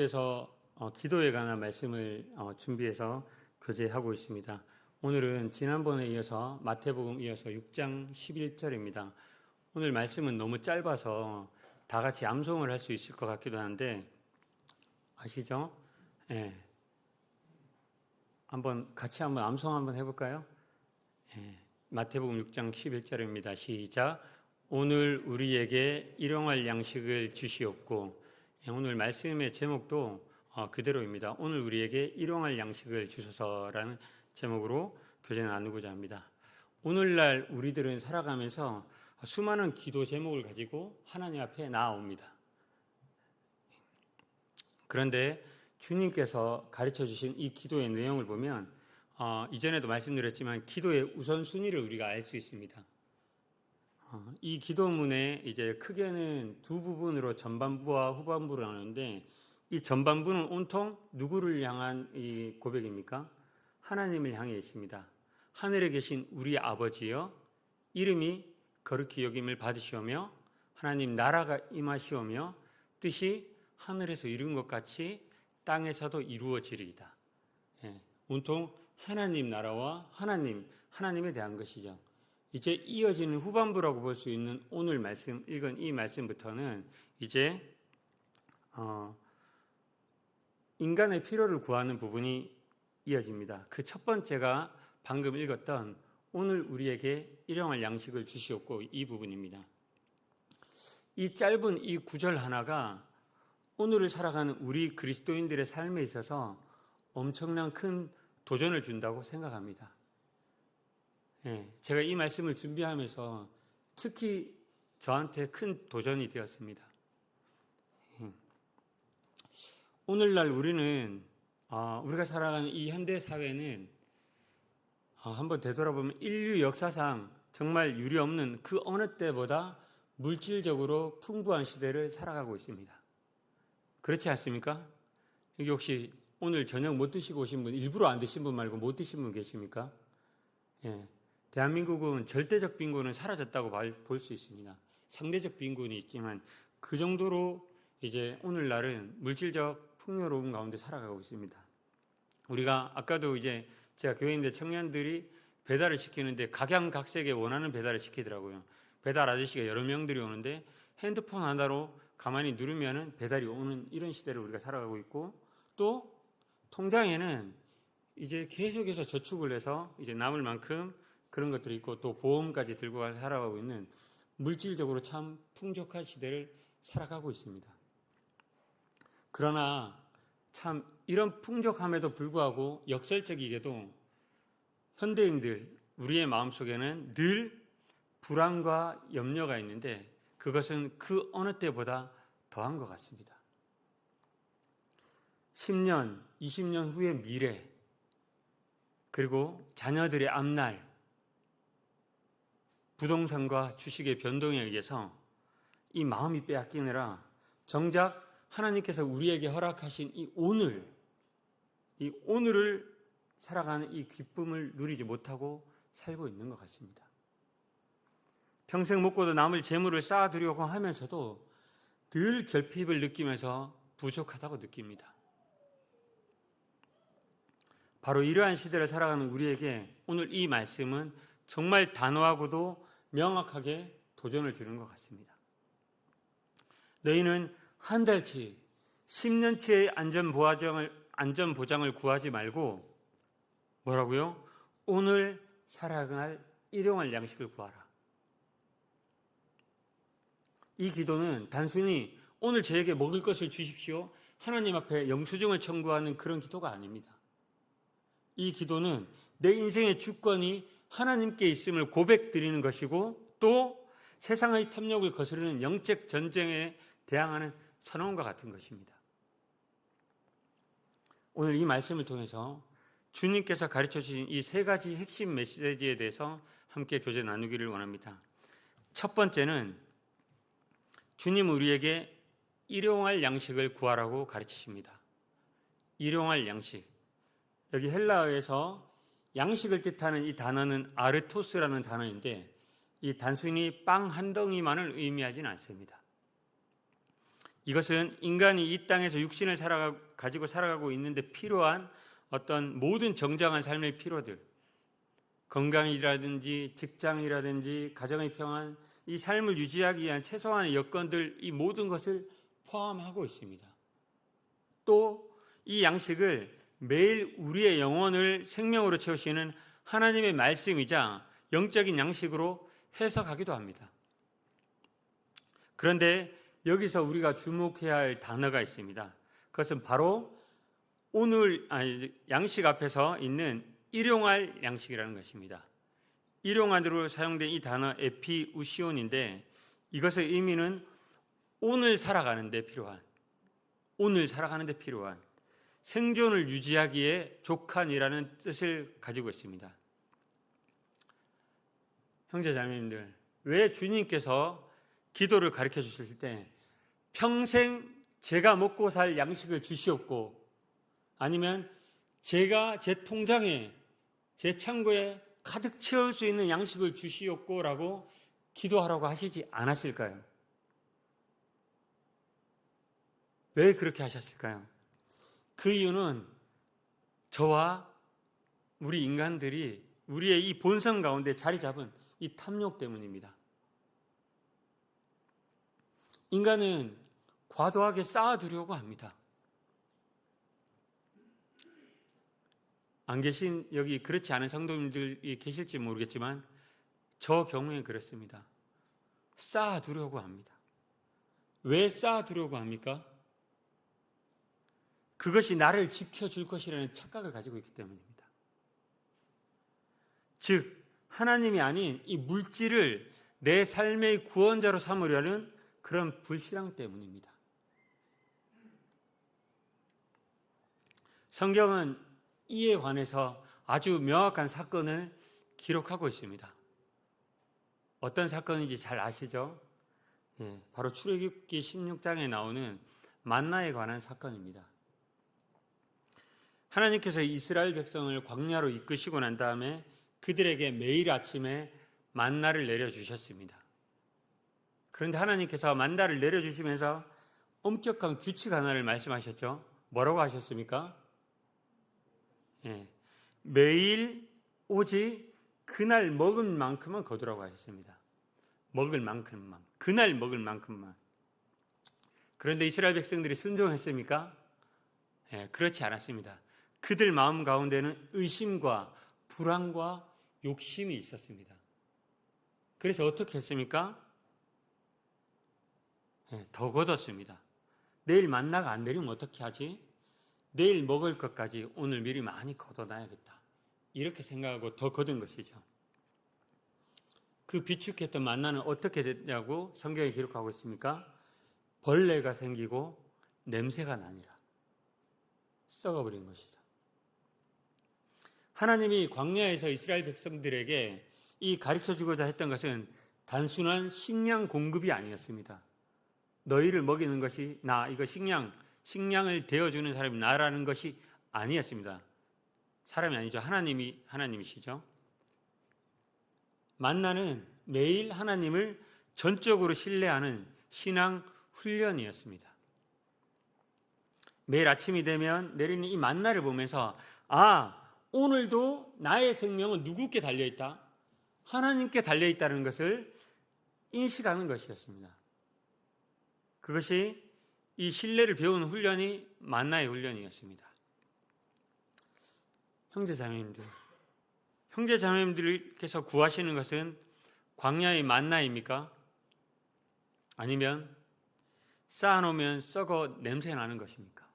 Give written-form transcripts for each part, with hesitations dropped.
그래서 기도에 관한 말씀을 준비해서 교제하고 있습니다. 오늘은 지난번에 이어서 마태복음 이어서 6장 11절입니다. 오늘 말씀은 너무 짧아서 다 같이 암송을 할 수 있을 것 같기도 한데 아시죠? 예. 같이 암송 한번 해볼까요? 예. 마태복음 6장 11절입니다. 시작. 오늘 우리에게 일용할 양식을 주시옵고. 오늘 말씀의 제목도 그대로입니다. 오늘 우리에게 일용할 양식을 주소서라는 제목으로 교제 나누고자 합니다. 오늘날 우리들은 살아가면서 수많은 기도 제목을 가지고 하나님 앞에 나아옵니다. 그런데 주님께서 가르쳐 주신 이 기도의 내용을 보면 이전에도 말씀드렸지만 기도의 우선순위를 우리가 알 수 있습니다. 이 기도문에 이제 크게는 두 부분으로 전반부와 후반부를 나누는데 이 전반부는 온통 누구를 향한 이 고백입니까? 하나님을 향해 있습니다. 하늘에 계신 우리 아버지여 이름이 거룩히 여김을 받으시오며 하나님 나라가 임하시오며 뜻이 하늘에서 이룬 것 같이 땅에서도 이루어지리이다. 온통 하나님 나라와 하나님에 대한 것이죠. 이제 이어지는 후반부라고 볼 수 있는 오늘 말씀 읽은 이 말씀부터는 이제 인간의 필요를 구하는 부분이 이어집니다. 그 첫 번째가 방금 읽었던 오늘 우리에게 일용할 양식을 주시옵고 이 부분입니다. 이 짧은 이 구절 하나가 오늘을 살아가는 우리 그리스도인들의 삶에 있어서 엄청난 큰 도전을 준다고 생각합니다. 제가 이 말씀을 준비하면서 특히 저한테 큰 도전이 되었습니다. 오늘날 우리가 살아가는 이 현대 사회는 한번 되돌아보면 인류 역사상 정말 유례없는 그 어느 때보다 물질적으로 풍부한 시대를 살아가고 있습니다. 그렇지 않습니까? 여기 혹시 오늘 저녁 못 드시고 오신 분, 일부러 안 드신 분 말고 못 드신 분 계십니까? 대한민국은 절대적 빈곤은 사라졌다고 볼 수 있습니다. 상대적 빈곤이 있지만 그 정도로 이제 오늘날은 물질적 풍요로움 가운데 살아가고 있습니다. 우리가 아까도 이제 제가 교회인데 청년들이 배달을 시키는데 각양각색의 원하는 배달을 시키더라고요. 배달 아저씨가 여러 명들이 오는데 핸드폰 하나로 가만히 누르면은 배달이 오는 이런 시대를 우리가 살아가고 있고 또 통장에는 이제 계속해서 저축을 해서 이제 남을 만큼 그런 것들이 있고 또 보험까지 들고 가서 살아가고 있는 물질적으로 참 풍족한 시대를 살아가고 있습니다. 그러나 참 이런 풍족함에도 불구하고 역설적이게도 현대인들 우리의 마음속에는 늘 불안과 염려가 있는데 그것은 그 어느 때보다 더한 것 같습니다. 10년, 20년 후의 미래 그리고 자녀들의 앞날 부동산과 주식의 변동에 의해서 이 마음이 빼앗기느라 정작 하나님께서 우리에게 허락하신 이 오늘을 살아가는 이 기쁨을 누리지 못하고 살고 있는 것 같습니다. 평생 먹고도 남을 재물을 쌓아두려고 하면서도 늘 결핍을 느끼면서 부족하다고 느낍니다. 바로 이러한 시대를 살아가는 우리에게 오늘 이 말씀은 정말 단호하고도 명확하게 도전을 주는 것 같습니다. 너희는 한 달치, 10년치의 안전보장을 구하지 말고 뭐라고요? 오늘 살아갈 일용할 양식을 구하라. 이 기도는 단순히 오늘 저에게 먹을 것을 주십시오. 하나님 앞에 영수증을 청구하는 그런 기도가 아닙니다. 이 기도는 내 인생의 주권이 하나님께 있음을 고백드리는 것이고 또 세상의 탐욕을 거스르는 영적 전쟁에 대항하는 선언과 같은 것입니다. 오늘 이 말씀을 통해서 주님께서 가르쳐 주신 이 세 가지 핵심 메시지에 대해서 함께 교제 나누기를 원합니다. 첫 번째는 주님 우리에게 일용할 양식을 구하라고 가르치십니다. 일용할 양식. 여기 헬라어에서 양식을 뜻하는 이 단어는 아르토스라는 단어인데 이 단순히 빵 한 덩이만을 의미하지는 않습니다. 이것은 인간이 이 땅에서 육신을 가지고 살아가고 있는데 필요한 어떤 모든 정당한 삶의 필요들, 건강이라든지 직장이라든지 가정의 평안, 이 삶을 유지하기 위한 최소한의 여건들, 이 모든 것을 포함하고 있습니다. 또 이 양식을 매일 우리의 영혼을 생명으로 채우시는 하나님의 말씀이자 영적인 양식으로 해석하기도 합니다. 그런데 여기서 우리가 주목해야 할 단어가 있습니다. 그것은 바로 양식 앞에서 있는 일용할 양식이라는 것입니다. 일용안으로 사용된 이 단어 에피우시온인데 이것의 의미는 오늘 살아가는 데 필요한 생존을 유지하기에 족한이라는 뜻을 가지고 있습니다. 형제 자매님들, 왜 주님께서 기도를 가르쳐 주실 때 평생 제가 먹고 살 양식을 주시옵고, 아니면 제가 제 통장에 제 창고에 가득 채울 수 있는 양식을 주시옵고 라고 기도하라고 하시지 않았을까요? 왜 그렇게 하셨을까요? 그 이유는 저와 우리 인간들이 우리의 이 본성 가운데 자리 잡은 이 탐욕 때문입니다. 인간은 과도하게 쌓아두려고 합니다. 안 계신 여기 그렇지 않은 성도님들이 계실지 모르겠지만 저 경우에 그렇습니다. 쌓아두려고 합니다. 왜 쌓아두려고 합니까? 그것이 나를 지켜줄 것이라는 착각을 가지고 있기 때문입니다. 즉 하나님이 아닌 이 물질을 내 삶의 구원자로 삼으려는 그런 불신앙 때문입니다. 성경은 이에 관해서 아주 명확한 사건을 기록하고 있습니다. 어떤 사건인지 잘 아시죠? 바로 출애굽기 16장에 나오는 만나에 관한 사건입니다. 하나님께서 이스라엘 백성을 광야로 이끄시고 난 다음에 그들에게 매일 아침에 만나를 내려주셨습니다. 그런데 하나님께서 만나를 내려주시면서 엄격한 규칙 하나를 말씀하셨죠. 뭐라고 하셨습니까? 매일 오직 그날 먹은 만큼만 거두라고 하셨습니다. 먹을 만큼만, 그날 먹을 만큼만. 그런데 이스라엘 백성들이 순종했습니까? 그렇지 않았습니다. 그들 마음 가운데는 의심과 불안과 욕심이 있었습니다. 그래서 어떻게 했습니까? 더 걷었습니다. 내일 만나가 안 내리면 어떻게 하지? 내일 먹을 것까지 오늘 미리 많이 걷어놔야겠다. 이렇게 생각하고 더 걷은 것이죠. 그 비축했던 만나는 어떻게 됐냐고 성경에 기록하고 있습니까? 벌레가 생기고 냄새가 나니라. 썩어버린 것이죠. 하나님이 광야에서 이스라엘 백성들에게 이 가르쳐주고자 했던 것은 단순한 식량 공급이 아니었습니다. 너희를 먹이는 것이 나, 이거 식량을 되어주는 사람이 나라는 것이 아니었습니다. 사람이 아니죠. 하나님이시죠. 만나는 매일 하나님을 전적으로 신뢰하는 신앙 훈련이었습니다. 매일 아침이 되면 내리는 이 만나를 보면서 오늘도 나의 생명은 누구께 달려있다? 하나님께 달려있다는 것을 인식하는 것이었습니다. 그것이 이 신뢰를 배우는 훈련이 만나의 훈련이었습니다. 형제자매님들께서 구하시는 것은 광야의 만나입니까? 아니면 쌓아놓으면 썩어 냄새 나는 것입니까?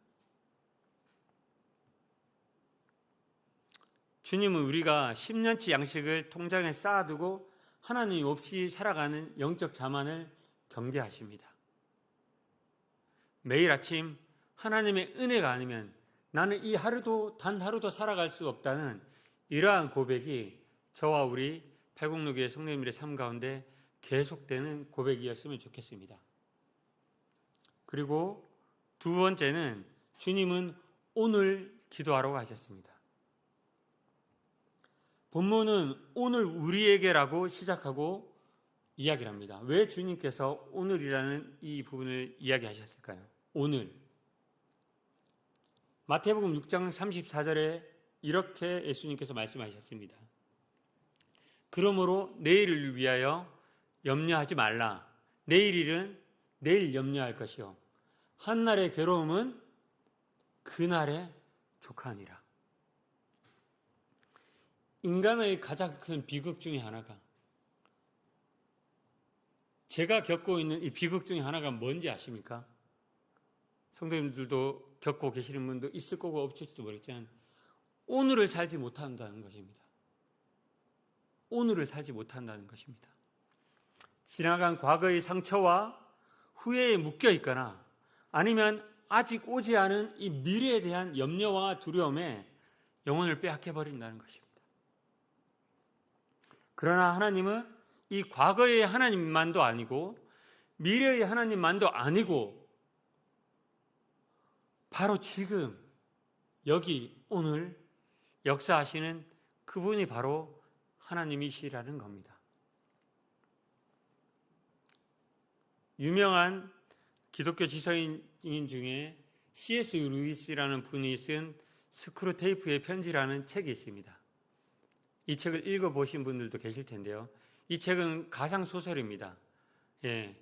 주님은 우리가 10년치 양식을 통장에 쌓아두고 하나님 없이 살아가는 영적 자만을 경계하십니다. 매일 아침 하나님의 은혜가 아니면 나는 이 하루도 단 하루도 살아갈 수 없다는 이러한 고백이 저와 우리 팔공로교회 성도님들의 삶 가운데 계속되는 고백이었으면 좋겠습니다. 그리고 두 번째는 주님은 오늘 기도하라고 하셨습니다. 본문은 오늘 우리에게라고 시작하고 이야기를 합니다. 왜 주님께서 오늘이라는 이 부분을 이야기하셨을까요? 오늘. 마태복음 6장 34절에 이렇게 예수님께서 말씀하셨습니다. 그러므로 내일을 위하여 염려하지 말라. 내일 일은 내일 염려할 것이요 한날의 괴로움은 그날에 족하니라. 인간의 가장 큰 비극 중에 하나가, 제가 겪고 있는 이 비극 중에 하나가 뭔지 아십니까? 성도님들도 겪고 계시는 분도 있을 거고 없을지도 모르겠지만 오늘을 살지 못한다는 것입니다. 오늘을 살지 못한다는 것입니다. 지나간 과거의 상처와 후회에 묶여 있거나 아니면 아직 오지 않은 이 미래에 대한 염려와 두려움에 영혼을 빼앗겨 버린다는 것입니다. 그러나 하나님은 이 과거의 하나님만도 아니고 미래의 하나님만도 아니고 바로 지금 여기 오늘 역사하시는 그분이 바로 하나님이시라는 겁니다. 유명한 기독교 지성인 중에 C.S. 루이스라는 분이 쓴 스크루테이프의 편지라는 책이 있습니다. 이 책을 읽어보신 분들도 계실 텐데요. 이 책은 가상소설입니다. 예,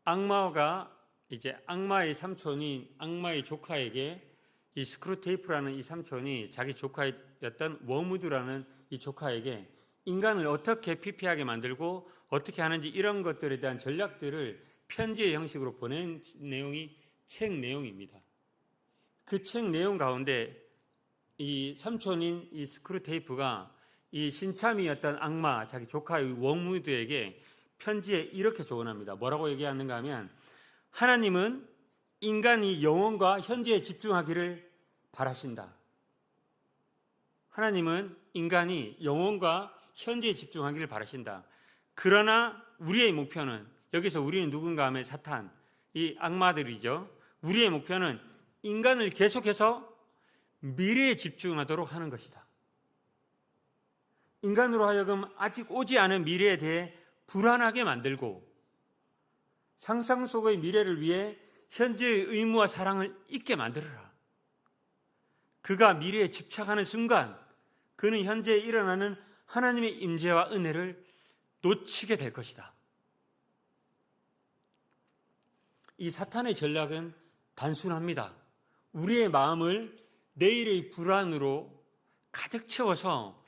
악마가 이제 악마의 삼촌인 악마의 조카에게 이 스크루테이프라는 이 삼촌이 자기 조카였던 워무드라는 이 조카에게 인간을 어떻게 피폐하게 만들고 어떻게 하는지 이런 것들에 대한 전략들을 편지의 형식으로 보낸 내용이 책 내용입니다. 그 책 내용 가운데 이 삼촌인 이 스크루테이프가 이 신참이었던 악마 자기 조카의 워무드에게 편지에 이렇게 조언합니다. 뭐라고 얘기하는가 하면 하나님은 인간이 영혼과 현재에 집중하기를 바라신다. 하나님은 인간이 영혼과 현재에 집중하기를 바라신다. 그러나 우리의 목표는, 여기서 우리는 누군가 하면 사탄, 이 악마들이죠. 우리의 목표는 인간을 계속해서 미래에 집중하도록 하는 것이다. 인간으로 하여금 아직 오지 않은 미래에 대해 불안하게 만들고 상상 속의 미래를 위해 현재의 의무와 사랑을 잊게 만들어라. 그가 미래에 집착하는 순간 그는 현재에 일어나는 하나님의 임재와 은혜를 놓치게 될 것이다. 이 사탄의 전략은 단순합니다. 우리의 마음을 내일의 불안으로 가득 채워서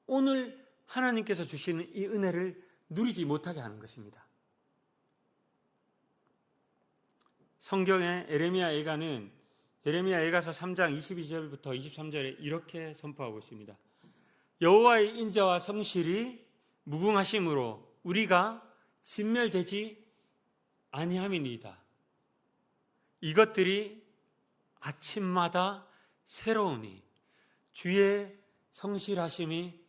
오늘 하나님께서 주시는 이 은혜를 누리지 못하게 하는 것입니다. 성경의 에레미야 예가는 에레미야 예가서 3장 22절부터 23절에 이렇게 선포하고 있습니다. 여호와의 인자와 성실이 무궁하심으로 우리가 진멸되지 아니함이니이다. 이것들이 아침마다 새로우니 주의 성실하심이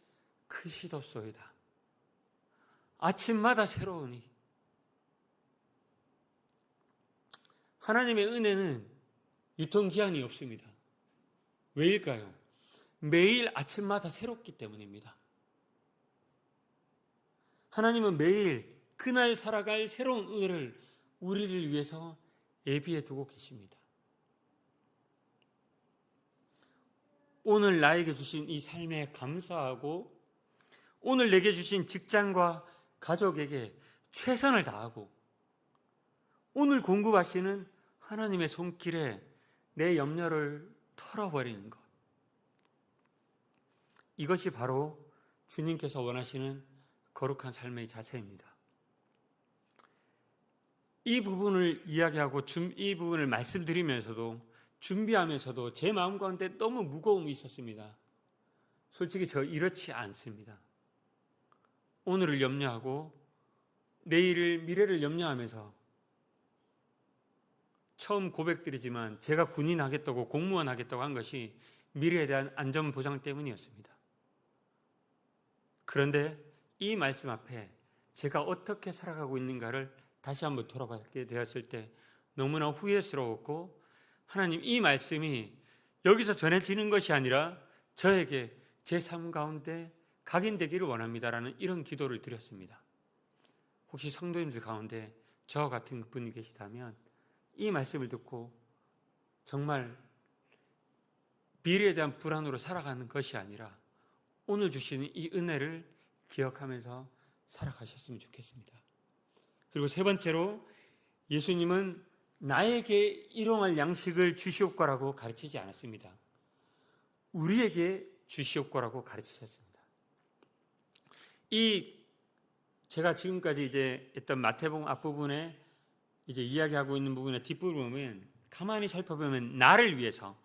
크시도소이다. 아침마다 새로우니 하나님의 은혜는 유통기한이 없습니다. 왜일까요? 매일 아침마다 새롭기 때문입니다. 하나님은 매일 그날 살아갈 새로운 은혜를 우리를 위해서 예비해 두고 계십니다. 오늘 나에게 주신 이 삶에 감사하고 오늘 내게 주신 직장과 가족에게 최선을 다하고 오늘 공급하시는 하나님의 손길에 내 염려를 털어버리는 것, 이것이 바로 주님께서 원하시는 거룩한 삶의 자세입니다. 이 부분을 이야기하고 이 부분을 말씀드리면서도 준비하면서도 제 마음 가운데 너무 무거움이 있었습니다. 솔직히 저 이렇지 않습니다. 오늘을 염려하고 내일을, 미래를 염려하면서 처음 고백드리지만 제가 군인 하겠다고 공무원 하겠다고 한 것이 미래에 대한 안전 보장 때문이었습니다. 그런데 이 말씀 앞에 제가 어떻게 살아가고 있는가를 다시 한번 돌아보게 되었을 때 너무나 후회스러웠고 하나님 이 말씀이 여기서 전해지는 것이 아니라 저에게 제 삶 가운데 각인되기를 원합니다라는 이런 기도를 드렸습니다. 혹시 성도님들 가운데 저와 같은 분이 계시다면 이 말씀을 듣고 정말 미래에 대한 불안으로 살아가는 것이 아니라 오늘 주시는 이 은혜를 기억하면서 살아가셨으면 좋겠습니다. 그리고 세 번째로 예수님은 나에게 일용할 양식을 주시옵고라고 가르치지 않았습니다. 우리에게 주시옵고라고 가르치셨습니다. 제가 지금까지 이제 했던 마태복음 앞부분에 이제 이야기하고 있는 부분의 뒷부분을 보면 가만히 살펴보면 나를 위해서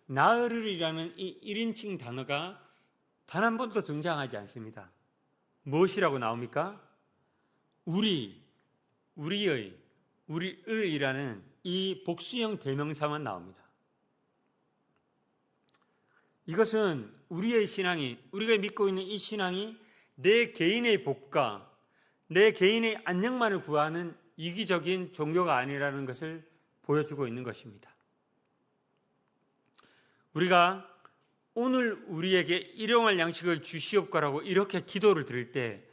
나를이라는 이 1인칭 단어가 단 한 번도 등장하지 않습니다. 무엇이라고 나옵니까? 우리을이라는 이 복수형 대명사만 나옵니다. 이것은 우리가 믿고 있는 이 신앙이 내 개인의 복과 내 개인의 안녕만을 구하는 이기적인 종교가 아니라는 것을 보여주고 있는 것입니다. 우리가 오늘 우리에게 일용할 양식을 주시옵고라고 이렇게 기도를 드릴 때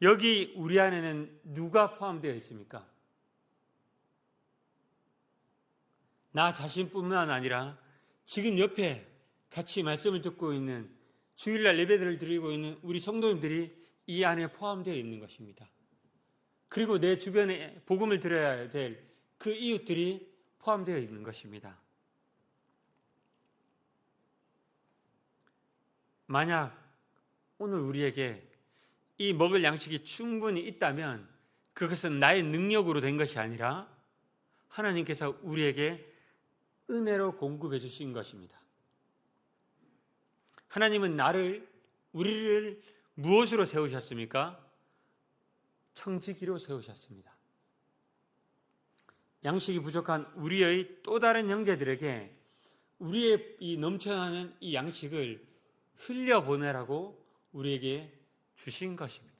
여기 우리 안에는 누가 포함되어 있습니까? 나 자신뿐만 아니라 지금 옆에 같이 말씀을 듣고 있는 주일날 예배들을 드리고 있는 우리 성도님들이 이 안에 포함되어 있는 것입니다. 그리고 내 주변에 복음을 들어야 될 그 이웃들이 포함되어 있는 것입니다. 만약 오늘 우리에게 이 먹을 양식이 충분히 있다면 그것은 나의 능력으로 된 것이 아니라 하나님께서 우리에게 은혜로 공급해 주신 것입니다. 하나님은 우리를 무엇으로 세우셨습니까? 청지기로 세우셨습니다. 양식이 부족한 우리의 또 다른 형제들에게 우리의 이 넘쳐나는 이 양식을 흘려보내라고 우리에게 주신 것입니다.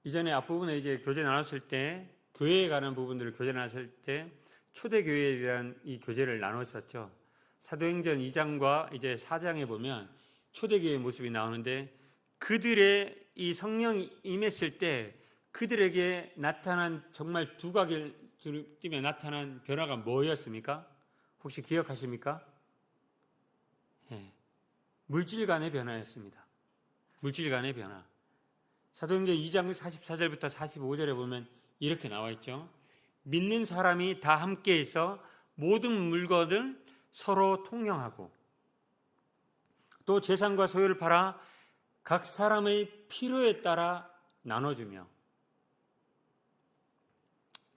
이전에 앞부분에 이제 교제 나눴을 때 교회에 관한 부분들을 교제 나눴을 때 초대교회에 대한 이 교제를 나눴었죠. 사도행전 2장과 이제 4장에 보면 초대교회의 모습이 나오는데 그들의 이 성령이 임했을 때 그들에게 나타난 정말 두각을 띠며 나타난 변화가 뭐였습니까? 혹시 기억하십니까? 물질 간의 변화였습니다. 물질 간의 변화. 사도행전 2장 44절부터 45절에 보면 이렇게 나와 있죠. 믿는 사람이 다 함께 있어 모든 물건을 서로 통용하고 또 재산과 소유를 팔아 각 사람의 필요에 따라 나눠주며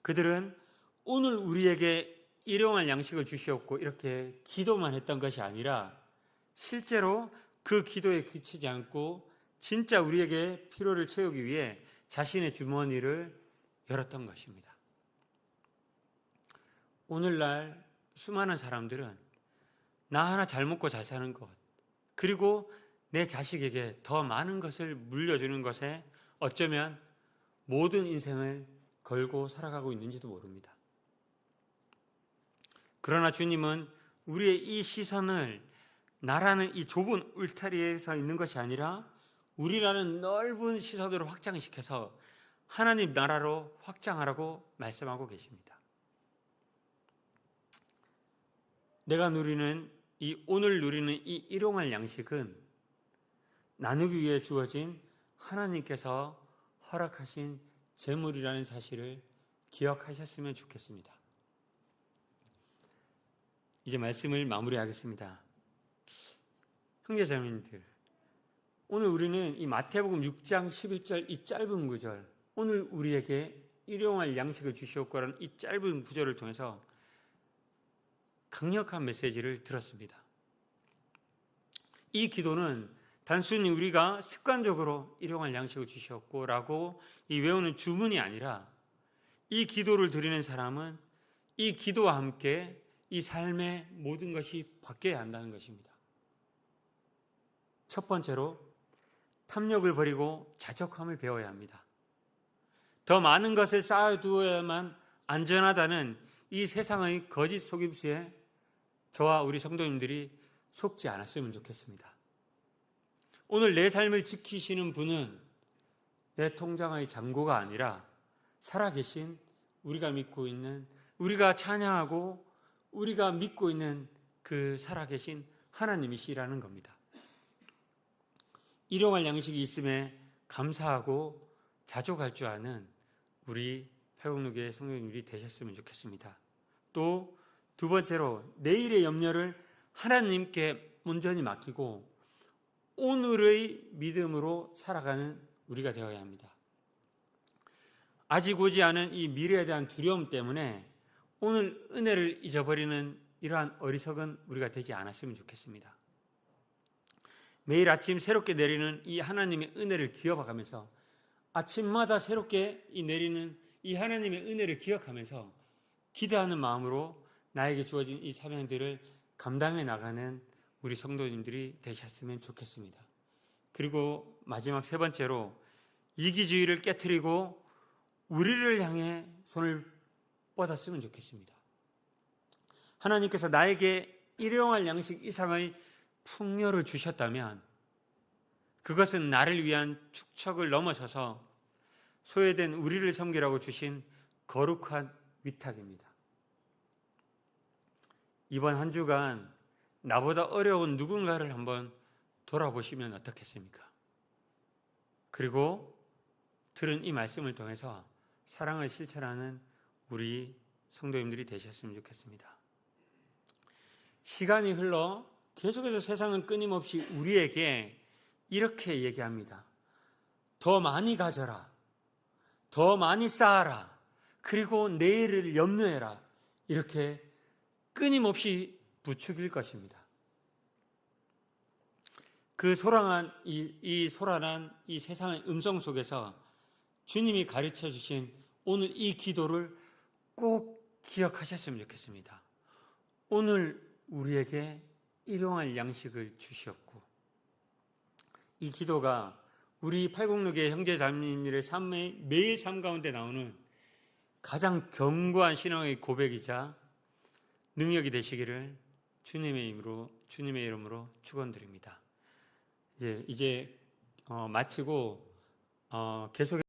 그들은 오늘 우리에게 일용할 양식을 주시옵고 이렇게 기도만 했던 것이 아니라 실제로 그 기도에 그치지 않고 진짜 우리에게 필요를 채우기 위해 자신의 주머니를 열었던 것입니다. 오늘날 수많은 사람들은 나 하나 잘 먹고 잘 사는 것 그리고 내 자식에게 더 많은 것을 물려주는 것에 어쩌면 모든 인생을 걸고 살아가고 있는지도 모릅니다. 그러나 주님은 우리의 이 시선을 나라는 이 좁은 울타리에서 있는 것이 아니라 우리라는 넓은 시선으로 확장시켜서 하나님 나라로 확장하라고 말씀하고 계십니다. 오늘 누리는 이 일용할 양식은 나누기 위해 주어진 하나님께서 허락하신 재물이라는 사실을 기억하셨으면 좋겠습니다. 이제 말씀을 마무리하겠습니다. 형제자매님들, 오늘 우리는 이 마태복음 6장 11절 이 짧은 구절, 오늘 우리에게 일용할 양식을 주시옵고라는 이 짧은 구절을 통해서 강력한 메시지를 들었습니다. 이 기도는 단순히 우리가 습관적으로 일용할 양식을 주시옵고라고 이 외우는 주문이 아니라 이 기도를 드리는 사람은 이 기도와 함께 이 삶의 모든 것이 바뀌어야 한다는 것입니다. 첫 번째로 탐욕을 버리고 자족함을 배워야 합니다. 더 많은 것을 쌓아두어야만 안전하다는 이 세상의 거짓 속임수에 저와 우리 성도님들이 속지 않았으면 좋겠습니다. 오늘 내 삶을 지키시는 분은 내 통장의 잔고가 아니라 살아계신 우리가 믿고 있는, 우리가 찬양하고 우리가 믿고 있는 그 살아계신 하나님이시라는 겁니다. 일용할 양식이 있음에 감사하고 자족할 줄 아는 우리 팔복육의 성도님들이 되셨으면 좋겠습니다. 또 두 번째로, 내일의 염려를 하나님께 온전히 맡기고 오늘의 믿음으로 살아가는 우리가 되어야 합니다. 아직 오지 않은 이 미래에 대한 두려움 때문에 오늘 은혜를 잊어버리는 이러한 어리석은 우리가 되지 않았으면 좋겠습니다. 매일 아침 새롭게 내리는 이 하나님의 은혜를 기억하면서, 아침마다 새롭게 내리는 이 하나님의 은혜를 기억하면서 기도하는 마음으로 나에게 주어진 이 사명들을 감당해 나가는 우리 성도님들이 되셨으면 좋겠습니다. 그리고 마지막 세 번째로, 이기주의를 깨트리고 우리를 향해 손을 뻗었으면 좋겠습니다. 하나님께서 나에게 일용할 양식 이상의 풍요를 주셨다면 그것은 나를 위한 축척을 넘어서서 소외된 우리를 섬기라고 주신 거룩한 위탁입니다. 이번 한 주간 나보다 어려운 누군가를 한번 돌아보시면 어떻겠습니까? 그리고 들은 이 말씀을 통해서 사랑을 실천하는 우리 성도님들이 되셨으면 좋겠습니다. 시간이 흘러 계속해서 세상은 끊임없이 우리에게 이렇게 얘기합니다. 더 많이 가져라. 더 많이 쌓아라. 그리고 내일을 염려해라. 이렇게 끊임없이 부추길 것입니다. 그 소란한 이 세상의 음성 속에서 주님이 가르쳐 주신 오늘 이 기도를 꼭 기억하셨으면 좋겠습니다. 오늘 우리에게 일용할 양식을 주시었고, 이 기도가 우리 팔복육의 형제자매님들의 삶의 매일 삶 가운데 나오는 가장 견고한 신앙의 고백이자 능력이 되시기를 주님의 이름으로 축원드립니다. 이제 마치고 계속